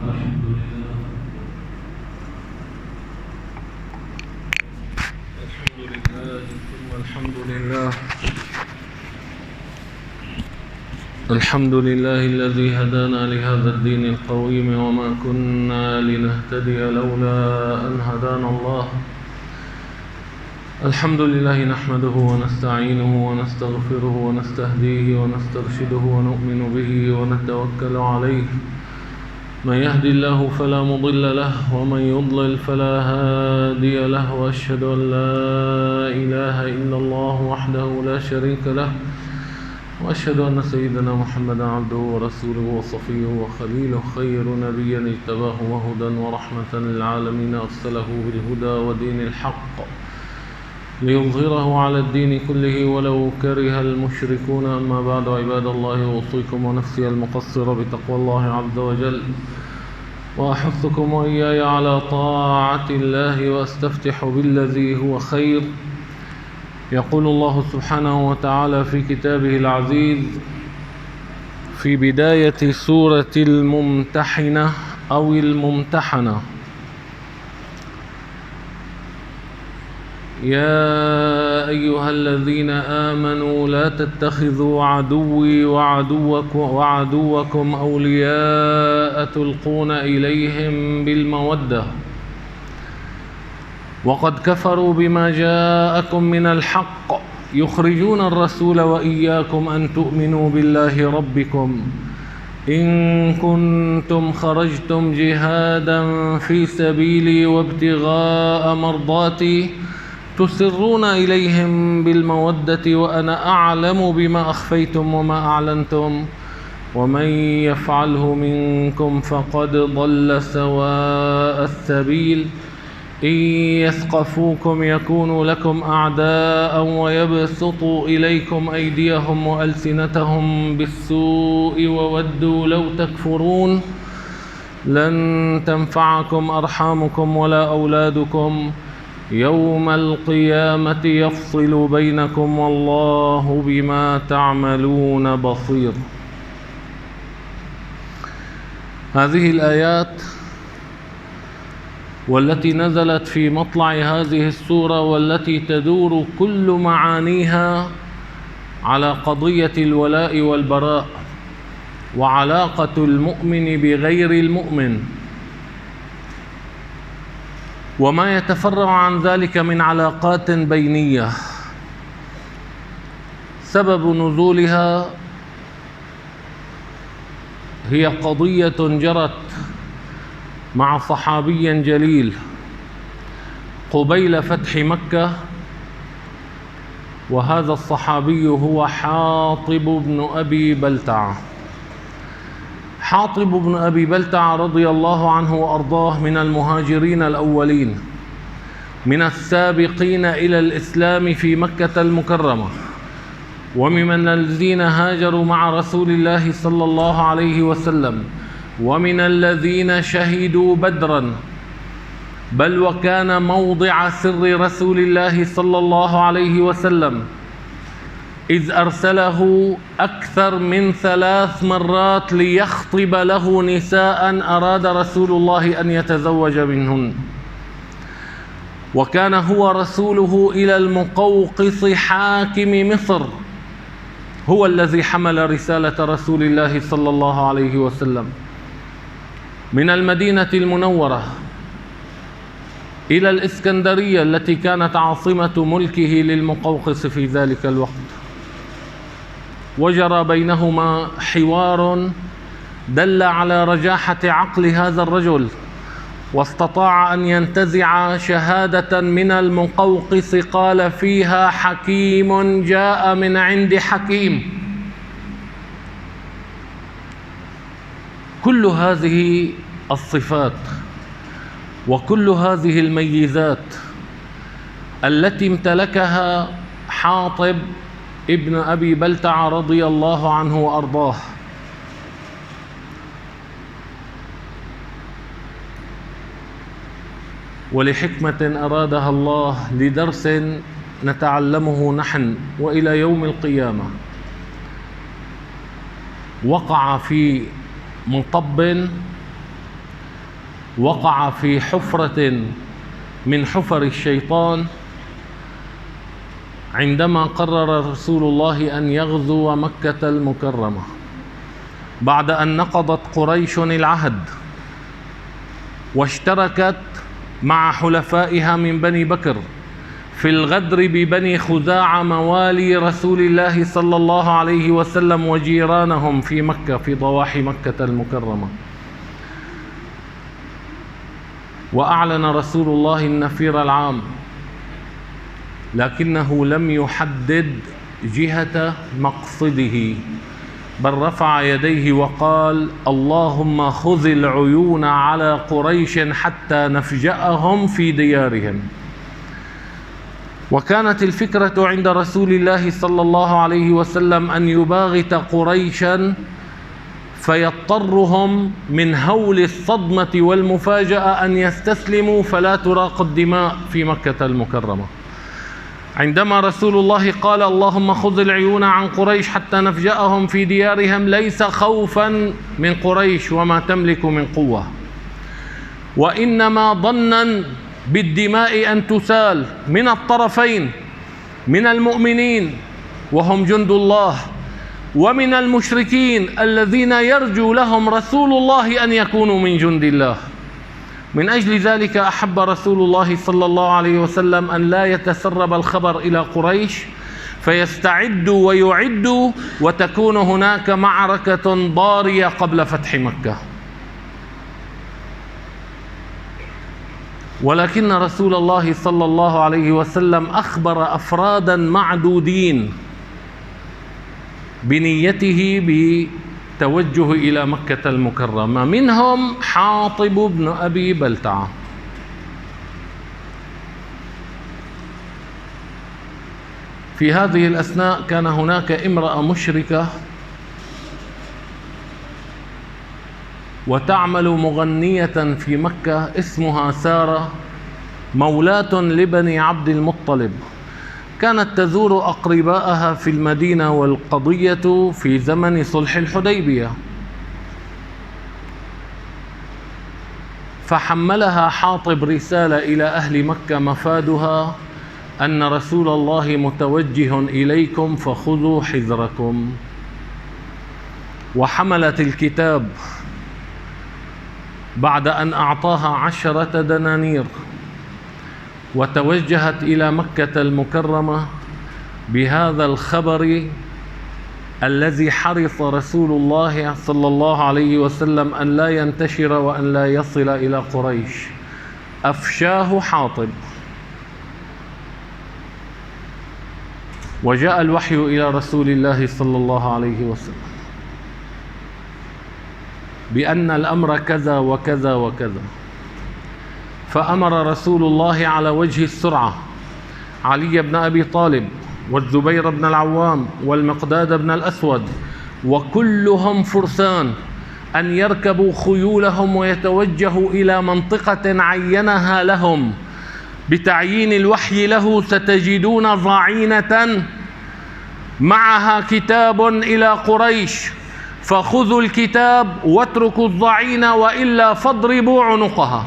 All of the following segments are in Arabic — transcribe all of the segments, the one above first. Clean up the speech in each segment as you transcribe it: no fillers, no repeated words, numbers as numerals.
الحمد لله ثم الحمد لله. الحمد لله الذي هدانا لهذا الدين القويم وما كنا لنهتدي لولا أن هدانا الله. الحمد لله نحمده ونستعينه ونستغفره ونستهديه ونسترشده ونؤمن به ونتوكل عليه. من يهدي الله فلا مضل له ومن يضلل فلا هادي له، وأشهد أن لا إله إلا الله وحده لا شريك له، وأشهد أن سيدنا محمدا عبده ورسوله وصفيه وخليله، خير نبي اجتباه وهدى ورحمة للعالمين أرسله بالهدى ودين الحق ليظهره على الدين كله ولو كره المشركون. أما بعد، عباد الله، أوصيكم ونفسي المقصر بتقوى الله عز وجل، وأحثكم وإياي على طاعة الله، وأستفتح بالذي هو خير. يقول الله سبحانه وتعالى في كتابه العزيز في بداية سورة الممتحنة أو الممتحنة: يا أيها الذين آمنوا لا تتخذوا عدوي وعدوكم أولياء تلقون إليهم بالمودة وقد كفروا بما جاءكم من الحق يخرجون الرسول وإياكم أن تؤمنوا بالله ربكم إن كنتم خرجتم جهادا في سبيلي وابتغاء مرضاتي تسرون إليهم بالمودة وأنا أعلم بما أخفيتم وما أعلنتم ومن يفعله منكم فقد ضل سواء السبيل إن يثقفوكم يكونوا لكم أعداء ويبسطوا إليكم أيديهم وألسنتهم بالسوء وودوا لو تكفرون لن تنفعكم أرحامكم ولا أولادكم يوم القيامة يفصل بينكم والله بما تعملون بصير. هذه الآيات والتي نزلت في مطلع هذه السورة والتي تدور كل معانيها على قضية الولاء والبراء وعلاقة المؤمن بغير المؤمن وما يتفرع عن ذلك من علاقات بينية. سبب نزولها هي قضية جرت مع صحابي جليل قبيل فتح مكة، وهذا الصحابي هو حاطب بن أبي بلتعة. حاطب بن أبي بلتعة رضي الله عنه وأرضاه من المهاجرين الأولين، من السابقين إلى الإسلام في مكة المكرمة، ومن الذين هاجروا مع رسول الله صلى الله عليه وسلم، ومن الذين شهدوا بدرا، بل وكان موضع سر رسول الله صلى الله عليه وسلم إذ أرسله أكثر من 3 مرات ليخطب له نساء أراد رسول الله أن يتزوج منهن. وكان هو رسوله إلى المقوقص حاكم مصر، هو الذي حمل رسالة رسول الله صلى الله عليه وسلم من المدينة المنورة إلى الإسكندرية التي كانت عاصمة ملكه للمقوقص في ذلك الوقت. وجرى بينهما حوار دل على رجاحة عقل هذا الرجل، واستطاع أن ينتزع شهادة من المقوقص قال فيها: حكيم جاء من عند حكيم. كل هذه الصفات وكل هذه الميزات التي امتلكها حاطب ابن أبي بلتعة رضي الله عنه وأرضاه، ولحكمة أرادها الله، لدرس نتعلمه نحن وإلى يوم القيامة، وقع في مطب وقع في حفرة من حفر الشيطان عندما قرر رسول الله أن يغزو مكة المكرمة بعد أن نقضت قريش العهد واشتركت مع حلفائها من بني بكر في الغدر ببني خزاعة موالي رسول الله صلى الله عليه وسلم وجيرانهم في مكة في ضواحي مكة المكرمة. وأعلن رسول الله النفير العام، لكنه لم يحدد جهة مقصده، بل رفع يديه وقال: اللهم خذ العيون على قريش حتى نفجأهم في ديارهم. وكانت الفكرة عند رسول الله صلى الله عليه وسلم أن يباغت قريشا فيضطرهم من هول الصدمة والمفاجأة أن يستسلموا فلا تراق الدماء في مكة المكرمة. عندما رسول الله قال: اللهم خذ العيون عن قريش حتى نفجأهم في ديارهم، ليس خوفا من قريش وما تملك من قوة، وإنما ظنا بالدماء أن تسال من الطرفين، من المؤمنين وهم جند الله، ومن المشركين الذين يرجو لهم رسول الله أن يكونوا من جند الله. من أجل ذلك أحب رسول الله صلى الله عليه وسلم أن لا يتسرب الخبر إلى قريش فيستعدوا ويعدوا وتكون هناك معركة ضارية قبل فتح مكة. ولكن رسول الله صلى الله عليه وسلم أخبر أفرادا معدودين بنيته بالتوجه إلى مكة المكرمة، منهم حاطب بن أبي بلتعة. في هذه الأثناء كان هناك امرأة مشركة وتعمل مغنية في مكة اسمها سارة، مولاة لبني عبد المطلب، كانت تزور أقرباءها في المدينة، والقضية في زمن صلح الحديبية. فحملها حاطب رسالة إلى أهل مكة مفادها أن رسول الله متوجه إليكم فخذوا حذركم. وحملت الكتاب بعد أن أعطاها 10 دنانير، وتوجهت إلى مكة المكرمة بهذا الخبر الذي حرص رسول الله صلى الله عليه وسلم أن لا ينتشر وأن لا يصل إلى قريش. أفشاه حاطب، وجاء الوحي إلى رسول الله صلى الله عليه وسلم بأن الأمر كذا وكذا وكذا. فأمر رسول الله على وجه السرعة علي بن أبي طالب والزبير بن العوام والمقداد بن الأسود وكلهم فرسان أن يركبوا خيولهم ويتوجهوا إلى منطقة عينها لهم بتعيين الوحي له. ستجدون ضعينة معها كتاب إلى قريش، فخذوا الكتاب واتركوا الضعينة وإلا فاضربوا عنقها.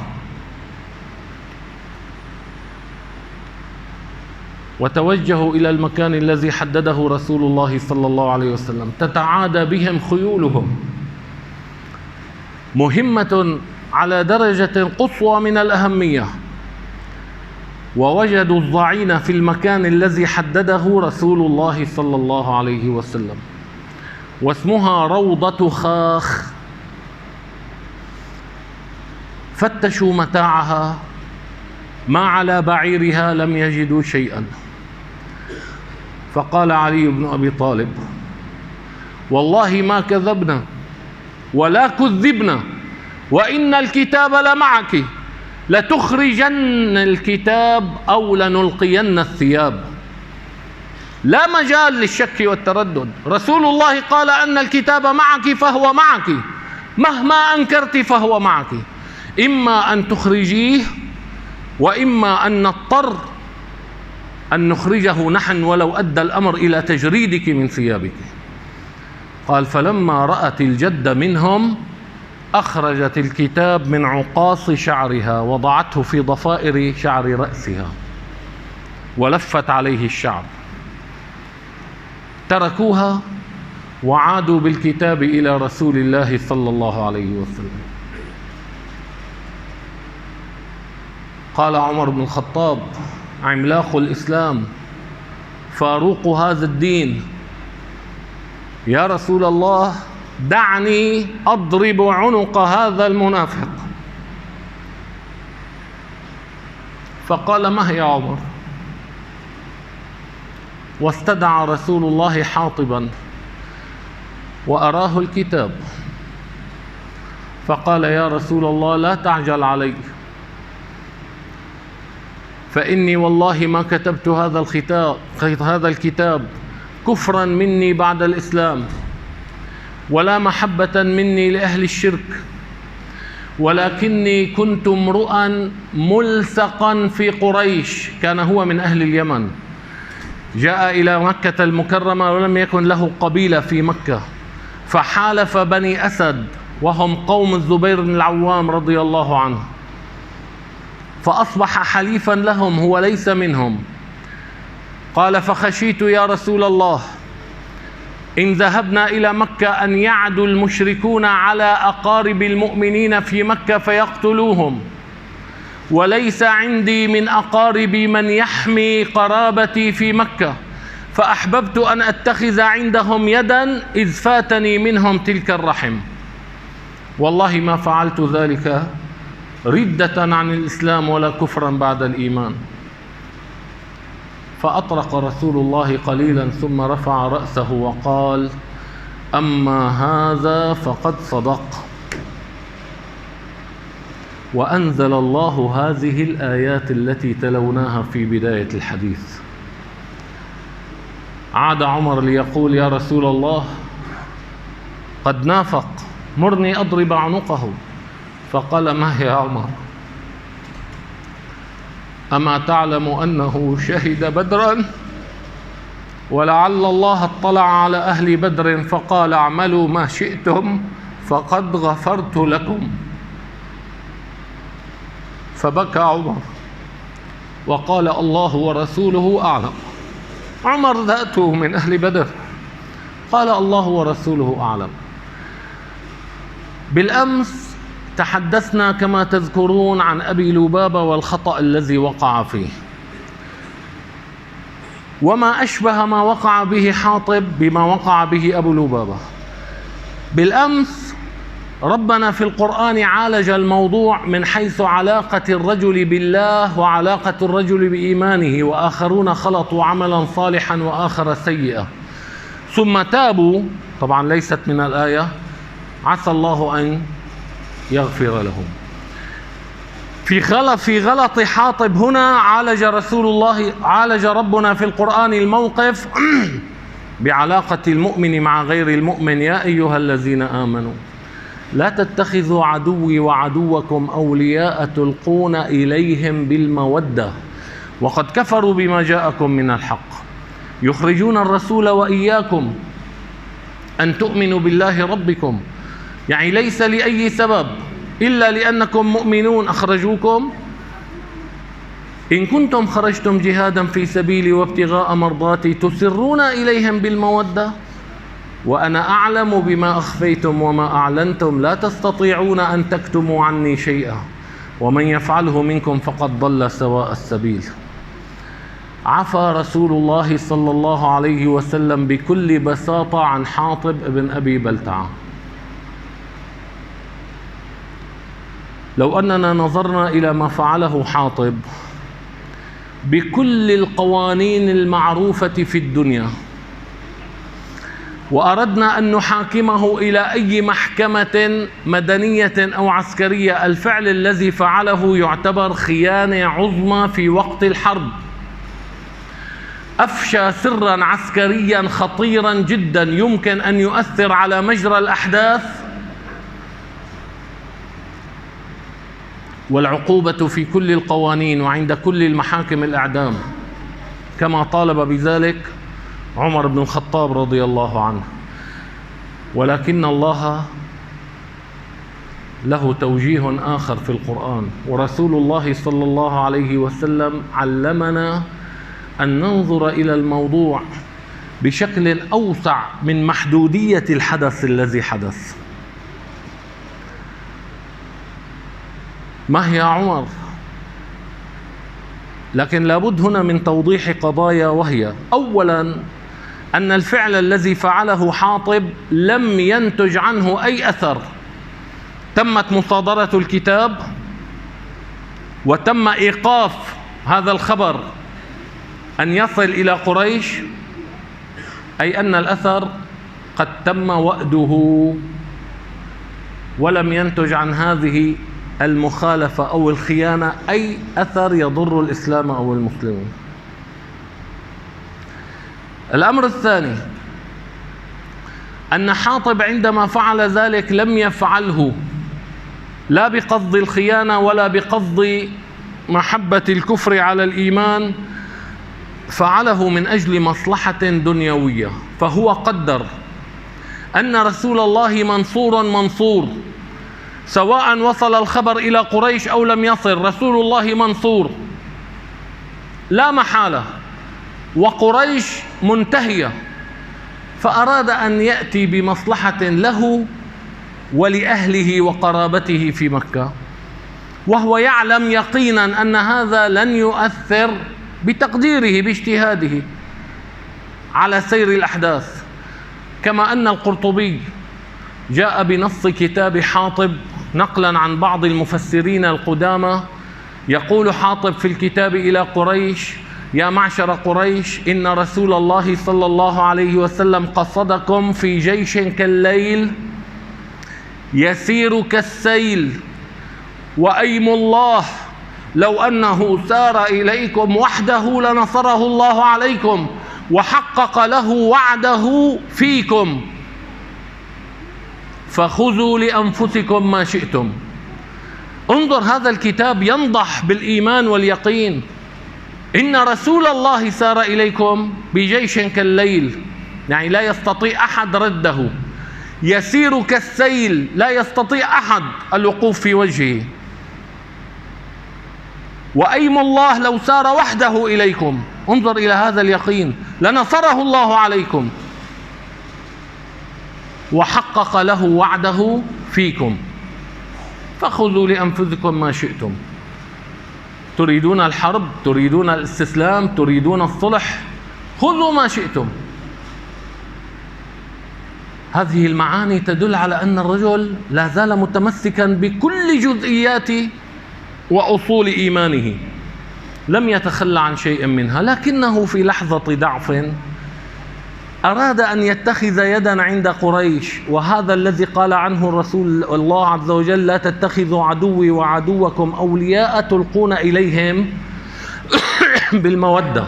وتوجهوا إلى المكان الذي حدده رسول الله صلى الله عليه وسلم. تتعادى بهم خيولهم، مهمة على درجة قصوى من الأهمية. ووجدوا الضعين في المكان الذي حدده رسول الله صلى الله عليه وسلم، واسمها روضة خاخ. فتشوا متاعها، ما على بعيرها لم يجدوا شيئا. فقال علي بن أبي طالب: والله ما كذبنا ولا كذبنا، وإن الكتاب لمعك، لتخرجن الكتاب أو لنلقين الثياب. لا مجال للشك والتردد. رسول الله قال أن الكتاب معك فهو معك، مهما أنكرت فهو معك، إما أن تخرجيه وإما أن نضطر أن نخرجه نحن ولو أدى الأمر إلى تجريدك من ثيابك. قال: فلما رأت الجد منهم أخرجت الكتاب من عقاص شعرها وضعته في ضفائر شعر رأسها ولفت عليه الشعر. تركوها وعادوا بالكتاب إلى رسول الله صلى الله عليه وسلم. قال عمر بن الخطاب عملاق الإسلام فاروق هذا الدين: يا رسول الله دعني أضرب عنق هذا المنافق. فقال: ما هي عمر؟ واستدعى رسول الله حاطبا وأراه الكتاب فقال: يا رسول الله لا تعجل علي، فإني والله ما كتبت هذا الكتاب كفرا مني بعد الإسلام، ولا محبة مني لأهل الشرك، ولكني كنت امرؤا ملصقا في قريش. كان هو من أهل اليمن، جاء إلى مكة المكرمة ولم يكن له قبيلة في مكة، فحالف بني أسد وهم قوم الزبير بن العوام رضي الله عنه، فأصبح حليفا لهم، هو ليس منهم. قال: فخشيت يا رسول الله إن ذهبنا إلى مكة أن يعدوا المشركون على أقارب المؤمنين في مكة فيقتلوهم، وليس عندي من أقاربي من يحمي قرابتي في مكة، فأحببت أن أتخذ عندهم يدا إذ فاتني منهم تلك الرحم، والله ما فعلت ذلك ردة عن الإسلام ولا كفرا بعد الإيمان. فأطرق رسول الله قليلا ثم رفع رأسه وقال: أما هذا فقد صدق. وأنزل الله هذه الآيات التي تلوناها في بداية الحديث. عاد عمر ليقول: يا رسول الله قد نافق، مرني أضرب عنقه. فقال: ما يا عمر؟ أما تعلم أنه شهد بدرا، ولعل الله اطلع على أهل بدر فقال: اعملوا ما شئتم فقد غفرت لكم. فبكى عمر وقال: الله ورسوله أعلم. عمر ذاته من أهل بدر، قال: الله ورسوله أعلم. بالأمس تحدثنا كما تذكرون عن أبي لبابة والخطأ الذي وقع فيه، وما أشبه ما وقع به حاطب بما وقع به أبو لبابة. بالأمس ربنا في القرآن عالج الموضوع من حيث علاقة الرجل بالله وعلاقة الرجل بإيمانه، وآخرون خلطوا عملا صالحا وآخر سيئا ثم تابوا. طبعا ليست من الآية، عسى الله أن يغفر لهم. في غلط حاطب هنا عالج ربنا في القرآن الموقف بعلاقة المؤمن مع غير المؤمن. يا أيها الذين آمنوا لا تتخذوا عدوي وعدوكم أولياء تلقون إليهم بالمودة وقد كفروا بما جاءكم من الحق يخرجون الرسول وإياكم أن تؤمنوا بالله ربكم. يعني ليس لأي سبب إلا لأنكم مؤمنون أخرجوكم. إن كنتم خرجتم جهادا في سبيلي وابتغاء مرضاتي تسرون إليهم بالمودة وأنا أعلم بما أخفيتم وما أعلنتم لا تستطيعون أن تكتموا عني شيئا ومن يفعله منكم فقد ضل سواء السبيل. عفى رسول الله صلى الله عليه وسلم بكل بساطة عن حاطب بن أبي بلتعة. لو أننا نظرنا إلى ما فعله حاطب بكل القوانين المعروفة في الدنيا وأردنا أن نحاكمه إلى أي محكمة مدنية أو عسكرية، الفعل الذي فعله يعتبر خيانة عظمى في وقت الحرب. أفشى سرا عسكريا خطيرا جدا يمكن أن يؤثر على مجرى الأحداث، والعقوبة في كل القوانين وعند كل المحاكم الإعدام كما طالب بذلك عمر بن الخطاب رضي الله عنه. ولكن الله له توجيه آخر في القرآن، ورسول الله صلى الله عليه وسلم علمنا أن ننظر إلى الموضوع بشكل أوسع من محدودية الحدث الذي حدث. ما هي عمر؟ لكن لابد هنا من توضيح قضايا، وهي أولا أن الفعل الذي فعله حاطب لم ينتج عنه أي أثر. تمت مصادرة الكتاب وتم إيقاف هذا الخبر أن يصل إلى قريش، أي أن الأثر قد تم وأده ولم ينتج عن هذه المخالفة أو الخيانة أي أثر يضر الإسلام أو المسلمين. الأمر الثاني أن حاطب عندما فعل ذلك لم يفعله لا بقصد الخيانة ولا بقصد محبة الكفر على الإيمان، فعله من أجل مصلحة دنيوية. فهو قدر أن رسول الله منصور، سواء وصل الخبر إلى قريش أو لم يصل، رسول الله منصور لا محالة، وقريش منتهية. فأراد أن يأتي بمصلحة له ولأهله وقرابته في مكة، وهو يعلم يقينا أن هذا لن يؤثر بتقديره باجتهاده على سير الأحداث. كما أن القرطبي جاء بنص كتاب حاطب نقلا عن بعض المفسرين القدامى، يقول حاطب في الكتاب إلى قريش: يا معشر قريش، إن رسول الله صلى الله عليه وسلم قصدكم في جيش كالليل يسير كالسيل، وأيم الله لو أنه سار إليكم وحده لنصره الله عليكم وحقق له وعده فيكم، فخذوا لأنفسكم ما شئتم. انظر، هذا الكتاب ينضح بالإيمان واليقين. إن رسول الله سار إليكم بجيش كالليل، يعني لا يستطيع أحد رده. يسير كالسيل، لا يستطيع أحد الوقوف في وجهه. وأيم الله لو سار وحده إليكم، انظر إلى هذا اليقين، لنصره الله عليكم وحقق له وعده فيكم، فخذوا لأنفسكم ما شئتم. تريدون الحرب، تريدون الاستسلام، تريدون الصلح، خذوا ما شئتم. هذه المعاني تدل على أن الرجل لا زال متمسكا بكل جزئيات وأصول إيمانه، لم يتخلى عن شيء منها، لكنه في لحظة ضعف أراد أن يتخذ يدا عند قريش، وهذا الذي قال عنه الرسول الله عز وجل: لا تتخذوا عدوي وعدوكم أولياء تلقون إليهم بالمودة،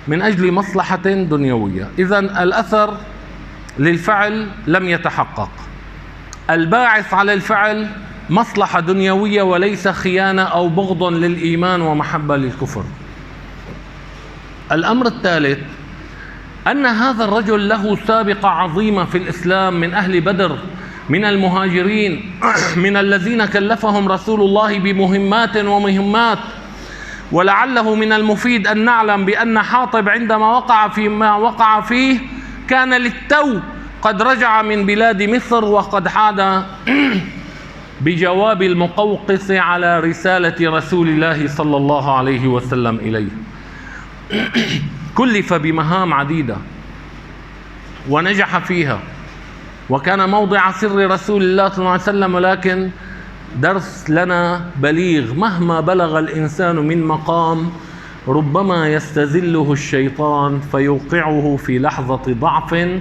من أجل مصلحة دنيوية. إذن الأثر للفعل لم يتحقق، الباعث على الفعل مصلحة دنيوية وليس خيانة أو بغض للإيمان ومحبة للكفر. الأمر الثالث أن هذا الرجل له سابقة عظيمة في الإسلام، من أهل بدر، من المهاجرين، من الذين كلفهم رسول الله بمهمات ومهمات. ولعله من المفيد أن نعلم بأن حاطب عندما وقع فيما وقع فيه كان للتو قد رجع من بلاد مصر، وقد عاد بجواب المقوقس على رسالة رسول الله صلى الله عليه وسلم إليه. كلف بمهام عديدة ونجح فيها، وكان موضع سر رسول الله صلى الله عليه وسلم، ولكن درس لنا بليغ: مهما بلغ الإنسان من مقام ربما يستزله الشيطان فيوقعه في لحظة ضعف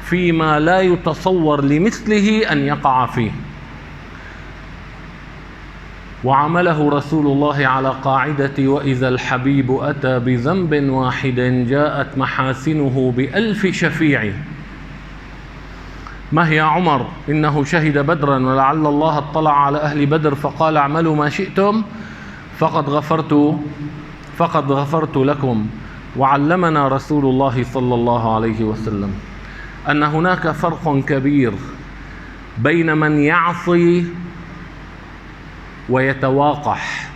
فيما لا يتصور لمثله أن يقع فيه. وعمله رسول الله على قاعدة: وإذا الحبيب أتى بذنب واحد جاءت محاسنه ب1000 شفيع. ما هي عمر؟ إنه شهد بدرا، ولعل الله اطلع على أهل بدر فقال: اعملوا ما شئتم فقد غفرت لكم. وعلمنا رسول الله صلى الله عليه وسلم أن هناك فرق كبير بين من يعصي ويتواقح،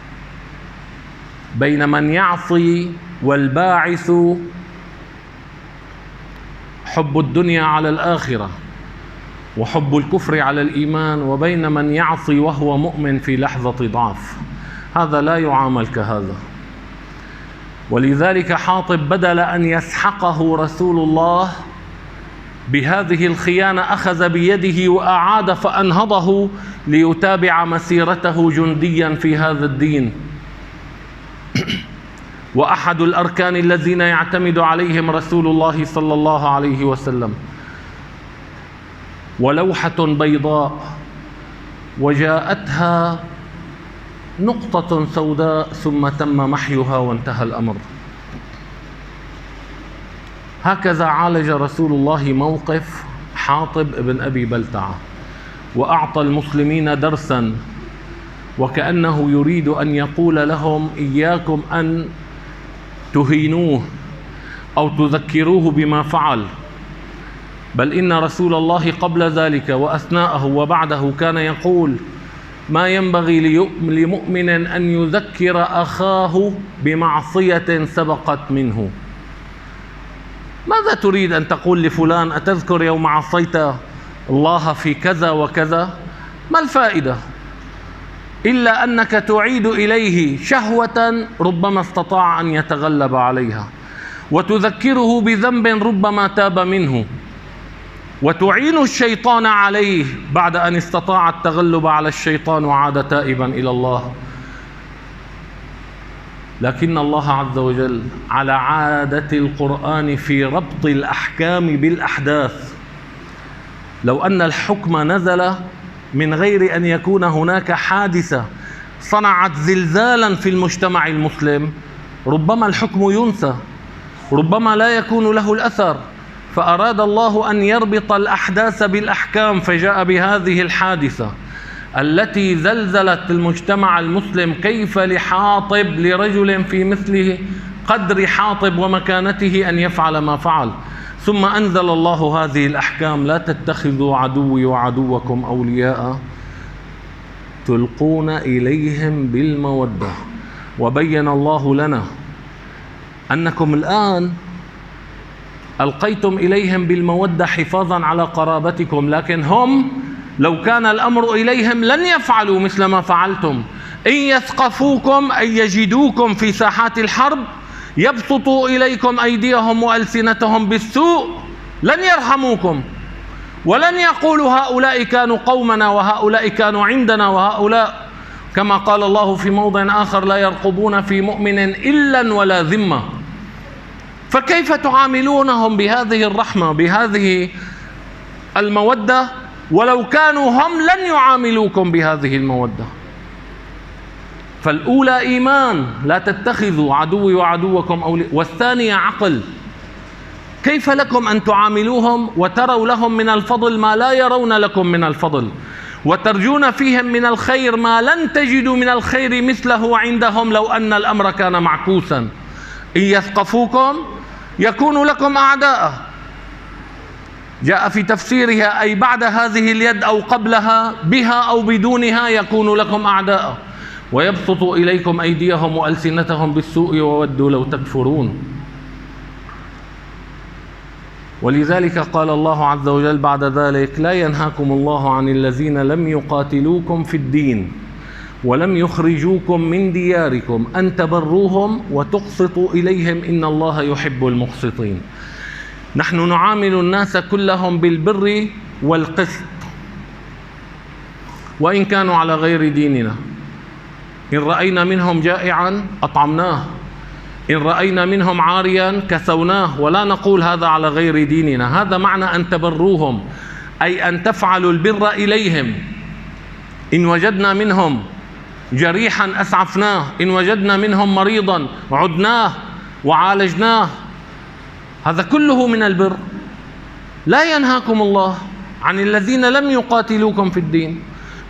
بين من يعصي والباعث حب الدنيا على الآخرة وحب الكفر على الإيمان، وبين من يعصي وهو مؤمن في لحظة ضعف. هذا لا يعامل كهذا. ولذلك حاطب بدل أن يسحقه رسول الله بهذه الخيانة أخذ بيده وأعاد فأنهضه ليتابع مسيرته جنديا في هذا الدين. وأحد الأركان الذين يعتمد عليهم رسول الله صلى الله عليه وسلم. ولوحة بيضاء وجاءتها نقطة سوداء ثم تم محيها وانتهى الأمر. هكذا عالج رسول الله موقف حاطب بن أبي بلتعة، وأعطى المسلمين درسا، وكأنه يريد أن يقول لهم إياكم أن تهينوه أو تذكروه بما فعل، بل إن رسول الله قبل ذلك وأثناءه وبعده كان يقول: ما ينبغي لمؤمن أن يذكر أخاه بمعصية سبقت منه. ماذا تريد أن تقول لفلان؟ أتذكر يوم عصيت الله في كذا وكذا؟ ما الفائدة؟ إلا أنك تعيد إليه شهوة ربما استطاع أن يتغلب عليها، وتذكره بذنب ربما تاب منه، وتعين الشيطان عليه بعد أن استطاع التغلب على الشيطان وعاد تائبا إلى الله. لكن الله عز وجل على عادة القرآن في ربط الأحكام بالأحداث، لو أن الحكم نزل من غير أن يكون هناك حادثة صنعت زلزالا في المجتمع المسلم، ربما الحكم ينسى، ربما لا يكون له الأثر. فأراد الله أن يربط الأحداث بالأحكام، فجاء بهذه الحادثة التي زلزلت المجتمع المسلم. كيف لحاطب، لرجل في مثله قدر حاطب ومكانته، أن يفعل ما فعل؟ ثم أنزل الله هذه الأحكام: لا تتخذوا عدوي وعدوكم أولياء تلقون إليهم بالمودة. وبين الله لنا أنكم الآن ألقيتم إليهم بالمودة حفاظا على قرابتكم، لكن هم لو كان الأمر إليهم لن يفعلوا مثل ما فعلتم. إن يثقفوكم أي يجدوكم في ساحات الحرب يبسطوا إليكم أيديهم وألسنتهم بالسوء، لن يرحموكم، ولن يقولوا هؤلاء كانوا قومنا وهؤلاء كانوا عندنا وهؤلاء، كما قال الله في موضع آخر: لا يرقبون في مؤمن إلا ولا ذمة. فكيف تعاملونهم بهذه الرحمة، بهذه المودة، ولو كانوا هم لن يعاملوكم بهذه المودة؟ فالأولى إيمان: لا تتخذوا عدوي وعدوكم أولياء، والثانية عقل. كيف لكم أن تعاملوهم وتروا لهم من الفضل ما لا يرون لكم من الفضل، وترجون فيهم من الخير ما لن تجدوا من الخير مثله عندهم لو أن الأمر كان معكوسا؟ إن يثقفوكم يكونوا لكم أعداء. جاء في تفسيرها: أي بعد هذه اليد أو قبلها، بها أو بدونها، يكون لكم أعداء، ويبسطوا إليكم أيديهم وألسنتهم بالسوء وودوا لو تكفرون. ولذلك قال الله عز وجل بعد ذلك: لا ينهاكم الله عن الذين لم يقاتلوكم في الدين ولم يخرجوكم من دياركم أن تبروهم وتقسطوا إليهم إن الله يحب المقسطين. نحن نعامل الناس كلهم بالبر والقسط وإن كانوا على غير ديننا. إن رأينا منهم جائعا أطعمناه، إن رأينا منهم عاريا كسوناه، ولا نقول هذا على غير ديننا. هذا معنى أن تبروهم، أي أن تفعلوا البر إليهم. إن وجدنا منهم جريحا أسعفناه، إن وجدنا منهم مريضا عدناه وعالجناه، هذا كله من البر. لا ينهاكم الله عن الذين لم يقاتلوكم في الدين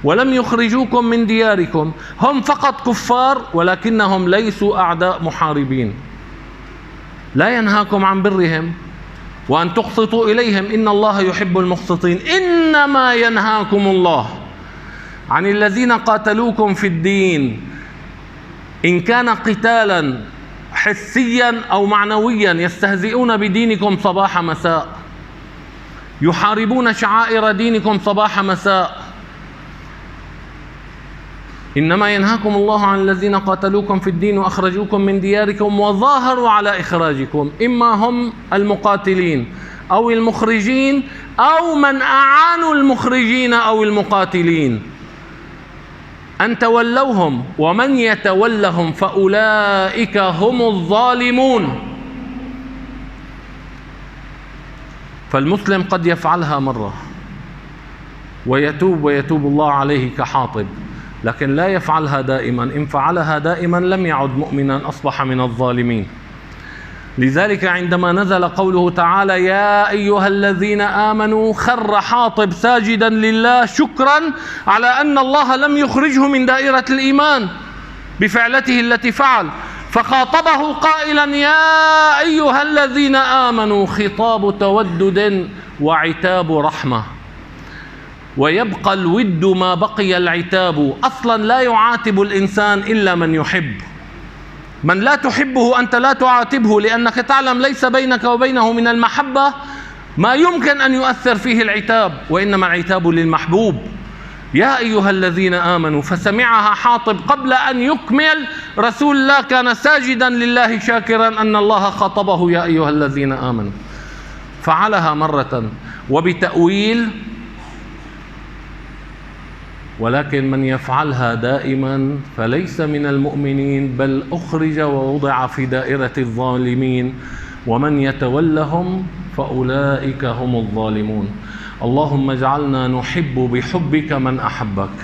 ولم يخرجوكم من دياركم، هم فقط كفار ولكنهم ليسوا أعداء محاربين. لا ينهاكم عن برهم وأن تقسطوا إليهم إن الله يحب المقسطين. إنما ينهاكم الله عن الذين قاتلوكم في الدين، إن كان قتالا حسيا أو معنويا، يستهزئون بدينكم صباح مساء، يحاربون شعائر دينكم صباح مساء. إنما ينهاكم الله عن الذين قاتلوكم في الدين وأخرجوكم من دياركم وظاهروا على إخراجكم، إما هم المقاتلين أو المخرجين أو من أعانوا المخرجين أو المقاتلين، أن تولوهم، ومن يتولهم فأولئك هم الظالمون. فالمسلم قد يفعلها مرة ويتوب الله عليه كحاطب، لكن لا يفعلها دائما. إن فعلها دائما لم يعد مؤمنا، أصبح من الظالمين. لذلك عندما نزل قوله تعالى يا أيها الذين آمنوا، خر حاطب ساجدا لله شكرا على أن الله لم يخرجه من دائرة الإيمان بفعلته التي فعل، فخاطبه قائلا يا أيها الذين آمنوا، خطاب تودد وعتاب رحمة. ويبقى الود ما بقي العتاب. أصلا لا يعاتب الإنسان إلا من يحب. من لا تحبه أنت لا تعاتبه، لأنك تعلم ليس بينك وبينه من المحبة ما يمكن أن يؤثر فيه العتاب، وإنما العتاب للمحبوب. يا أيها الذين آمنوا، فسمعها حاطب قبل أن يكمل رسول الله كان ساجدا لله شاكرا أن الله خاطبه يا أيها الذين آمنوا. فعلها مرة وبتأويل، ولكن من يفعلها دائما فليس من المؤمنين، بل أخرج ووضع في دائرة الظالمين، ومن يتولهم فأولئك هم الظالمون. اللهم اجعلنا نحب بحبك من أحبك،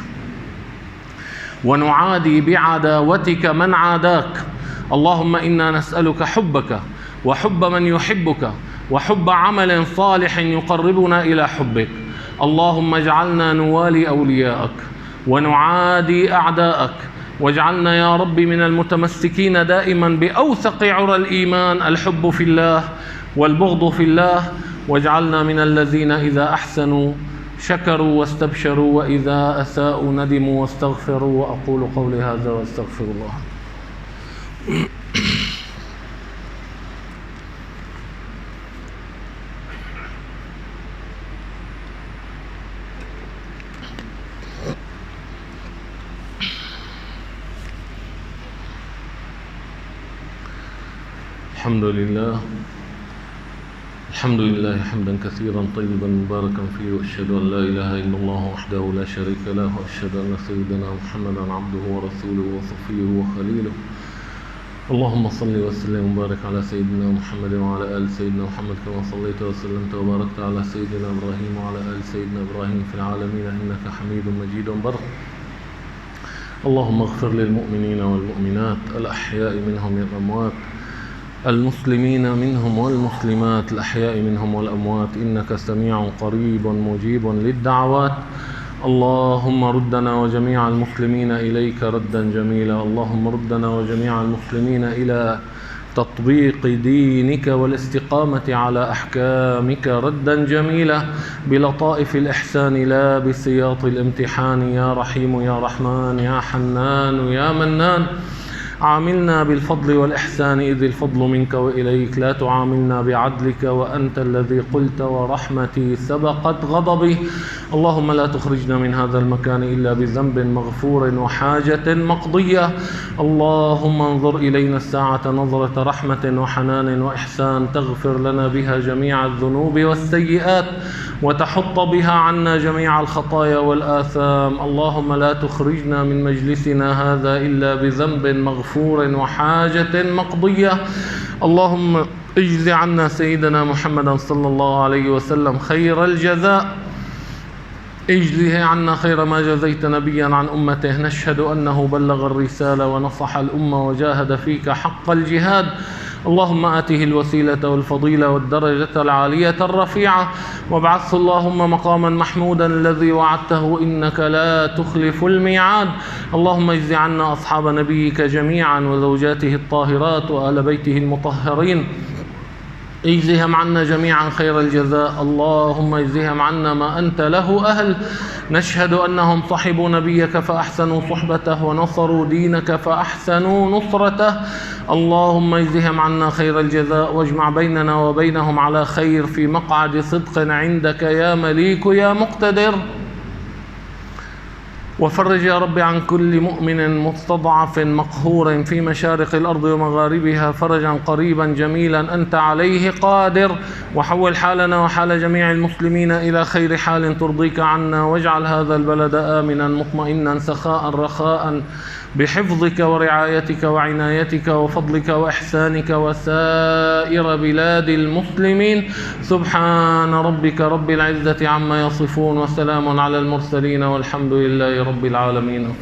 ونعادي بعداوتك من عاداك. اللهم إنا نسألك حبك وحب من يحبك وحب عمل صالح يقربنا إلى حبك. اللهم اجعلنا نوالي أولياءك ونعادي أعداءك، واجعلنا يا رب من المتمسكين دائما بأوثق عرى الإيمان، الحب في الله والبغض في الله. واجعلنا من الذين إذا أحسنوا شكروا واستبشروا، وإذا أساءوا ندموا واستغفروا. وأقول قولي هذا واستغفر الله. الحمد لله حمدا كثيرا طيبا مباركا فيه، وأشهد أن لا إله إلا الله وحده لا شريك له، وأشهد أن سيدنا محمدا عبده ورسوله وصفيه وخليله. اللهم صل وسلم وبارك على سيدنا محمد وعلى آل سيدنا محمد، كما صليت وسلمت وباركت على سيدنا إبراهيم وعلى آل سيدنا إبراهيم في العالمين إنك حميد مجيد بر. اللهم اغفر للمؤمنين والمؤمنات الأحياء منهم والأموات، المسلمين منهم والمسلمات الأحياء منهم والأموات، إنك سميع قريب مجيب للدعوات. اللهم ردنا وجميع المسلمين إليك ردا جميلا. اللهم ردنا وجميع المسلمين إلى تطبيق دينك والاستقامة على أحكامك ردا جميلا، بلطائف الإحسان لا بسياط الامتحان. يا رحيم يا رحمن يا حنان يا منان، عاملنا بالفضل والإحسان إذ الفضل منك وإليك، لا تعاملنا بعدلك وأنت الذي قلت ورحمتي سبقت غضبي. اللهم لا تخرجنا من هذا المكان إلا بذنب مغفور وحاجة مقضية. اللهم انظر إلينا الساعة نظرة رحمة وحنان وإحسان، تغفر لنا بها جميع الذنوب والسيئات، وتحط بها عنا جميع الخطايا والآثام. اللهم لا تخرجنا من مجلسنا هذا إلا بذنب مغفور وحاجة مقضية. اللهم اجز عنا سيدنا محمدا صلى الله عليه وسلم خير الجزاء، اجزه عنا خير ما جزيت نبيا عن أمته. نشهد أنه بلغ الرسالة ونصح الأمة وجاهد فيك حق الجهاد. اللهم آته الوسيلة والفضيلة والدرجة العالية الرفيعة، وابعثه اللهم مقاما محمودا الذي وعدته إنك لا تخلف الميعاد. اللهم اجز عنا أصحاب نبيك جميعا وزوجاته الطاهرات وآل بيته المطهرين، اجزهم عنا جميعا خير الجزاء. اللهم اجزهم عنا ما أنت له أهل. نشهد أنهم صحبوا نبيك فأحسنوا صحبته ونصروا دينك فأحسنوا نصرته. اللهم اجزهم عنا خير الجزاء واجمع بيننا وبينهم على خير في مقعد صدق عندك يا مليك يا مقتدر. وفرج يا رب عن كل مؤمن مستضعف مقهور في مشارق الأرض ومغاربها فرجا قريبا جميلا أنت عليه قادر. وحول حالنا وحال جميع المسلمين إلى خير حال ترضيك عنا. واجعل هذا البلد آمنا مطمئنا سخاء رخاء بحفظك ورعايتك وعنايتك وفضلك وإحسانك وسائر بلاد المسلمين. سبحان ربك رب العزة عما يصفون وسلام على المرسلين والحمد لله رب العالمين.